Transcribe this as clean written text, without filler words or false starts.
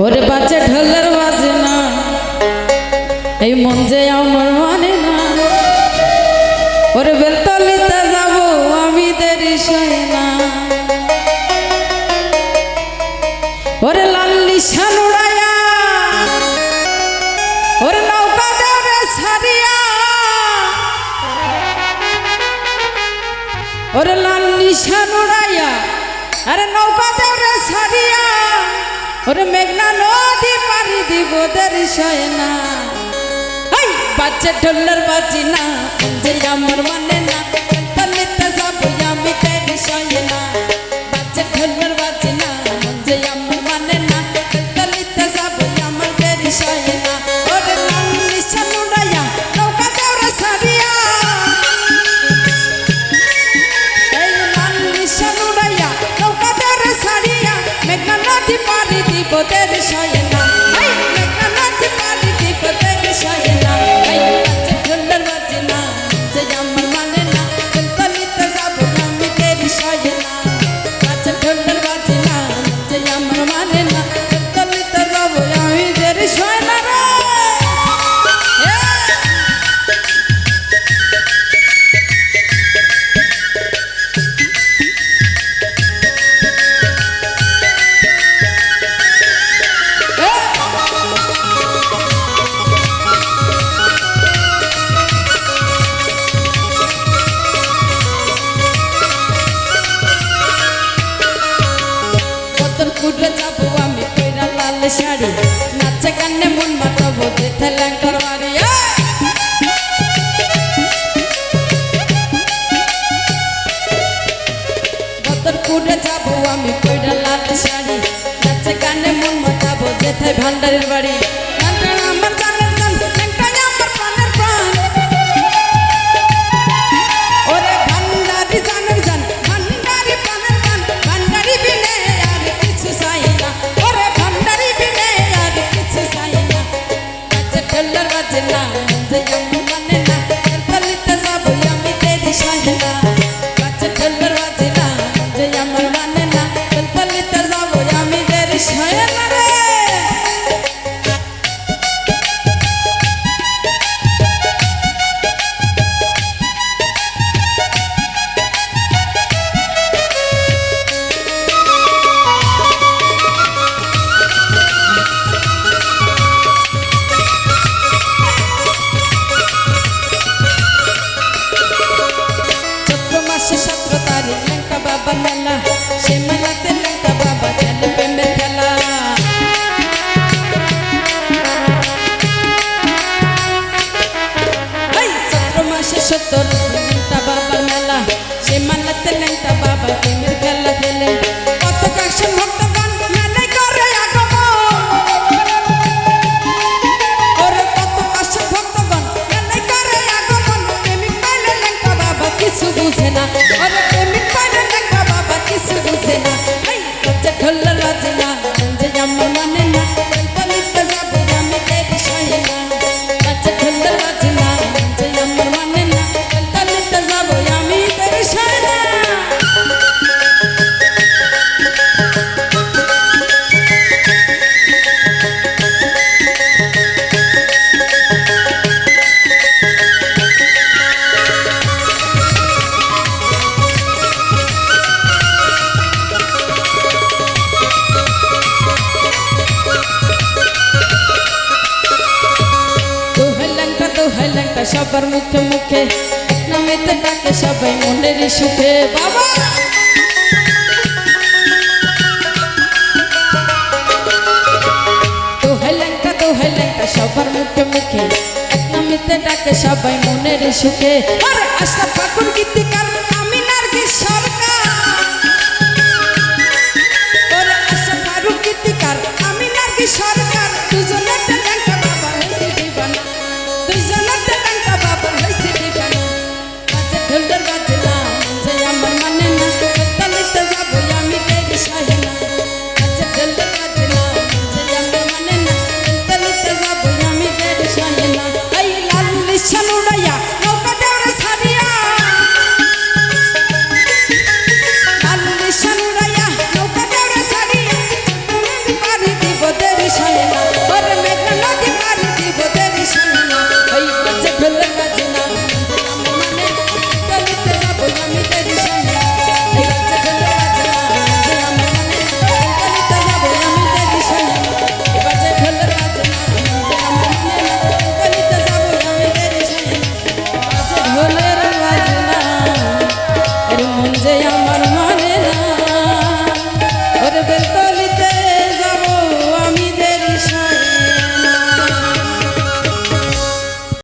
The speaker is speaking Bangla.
ওরে বাচ্চা ঢোলের বাজে না, এই মন যে আমার মানে না। ওরে বেলতলিতে যাব আমি দেরি সয় না। ওরে লাল নিশান উড়াইয়া ওরে নৌকা দেওরে সারিয়া, ওরে লাল নিশান উড়াইয়া আরে নৌকা দেওরে সারিয়া, ওরে মেঘনা নদী পারি দিব দেরি সয় না। বাচ্চা ঢোলের বাজি না, যে আমার মানে না। বেলতলিতে যাব আমি দেরি সয় না। বাচ্চা ঢোলের বাজি না, যে আমার মানে না। বেলতলিতে যাব আমার দেরি সয় না। ওরে লাল নিশান উড়াইয়া নৌকা দেওরে সারিয়া, এই লাল নিশান উড়াইয়া নৌকা দেওরে সারিয়া, মেঘনা নদী পারি দিব দেরি সয় না। মেঘনা নদী পারি দিব দেরি সয় না। বাচ্চা ঢোলের বাজি না, যে আমার মানে না। বেলতলিতে যাব আমি দেরি সয় না। বাচ্চা ঢোলের বাজি না, যে আমার মানে না। বেলতলিতে যাব আমি দেরি সয় না রে। কুটে যাবো আমি কইরা লাল শাড়ি, নাচে গানে মন মাতাবো যেতে ল্যাংটার বাড়ি। কুটে যাবো আমি কইরা লাল শাড়ি, নাচে গানে মন মাতাবো যেতে ভান্ডারের বাড়ি। আমার জানের জান, ল্যাংটাই আমার প্রাণের প্রাণ। ওরে ভান্ডারি জানের জান, ভান্ডারি প্রাণের প্রাণ। ভান্ডারি বিনে আর কিছু চাই না। ওরে ভান্ডারি বিনে আর কিছু চাই না। বাচ্চা ঢোলের বাজে না, যে আমার মানে না। বেলতলিতে যাব আমি দেরি সয় না। বাচ্চা ঢোলের বাজে না, যে আমার মানে না। বেলতলিতে যাব আমি দেরি সয় না রে। চৈত্র মাসে 17 তারিখ ল্যাংটা বাবার মেলা, সে মেলাতে ল্যাংটা বাবা খেলে প্রেমের খেলা। চৈত্র মাসে 17 ল্যাংটা বাবার মেলা, সে মেলাতে ল্যাংটা বাবা প্রেমের খেলা খেলে। কত কাছে ভক্তগণ মেলায় করে আগমন, ওরে কত কাছে ভক্তগণ মেলায় করে আগমন। প্রেমিক পাইলে ল্যাংটা বাবা কিছু বুঝে না। ওরে প্রেমিক পাইলে ল্যাংটা বাবা কিছু বুঝে না। বাচ্চা ঢোলের বাজে না, যে আমার মানে না। বেলতলিতে যাব আমি দেরি সয় না। বাচ্চা ঢোলের বাজে না, যে আমার মানে না। বেলতলিতে যাব আমি দেরি সয় না। দোহাই ল্যাংটা সবার মুখে মুখে, নামেতে ডাকে সবাই মনের সুখে। বাবা দোহাই ল্যাংটা সবার মুখে মুখে, নামেতে ডাকে সবাই মনের সুখে। আরে আশা ঠাকুর গীতিকার আমি নার্গিস সরকার। ওরে আশা ঠাকুর গীতিকার আমি নার্গিস সরকার। দুজনে ল্যাংটা বাবা হয়েছে দিবানা, দুজনে ল্যাংটা বাবা হয়েছে দিবানা। বাচ্চা ঢোলের বাজে না, যে আমার মানে না। বেলতলিতে যাব আমি দেরি সয় না। বাচ্চা ঢোলের বাজে না, যে আমার মানে না। বেলতলিতে যাব আমি দেরি সয় না। এই লাল নিশান উড়াইয়া নৌকা দেওরে সারিয়া, মন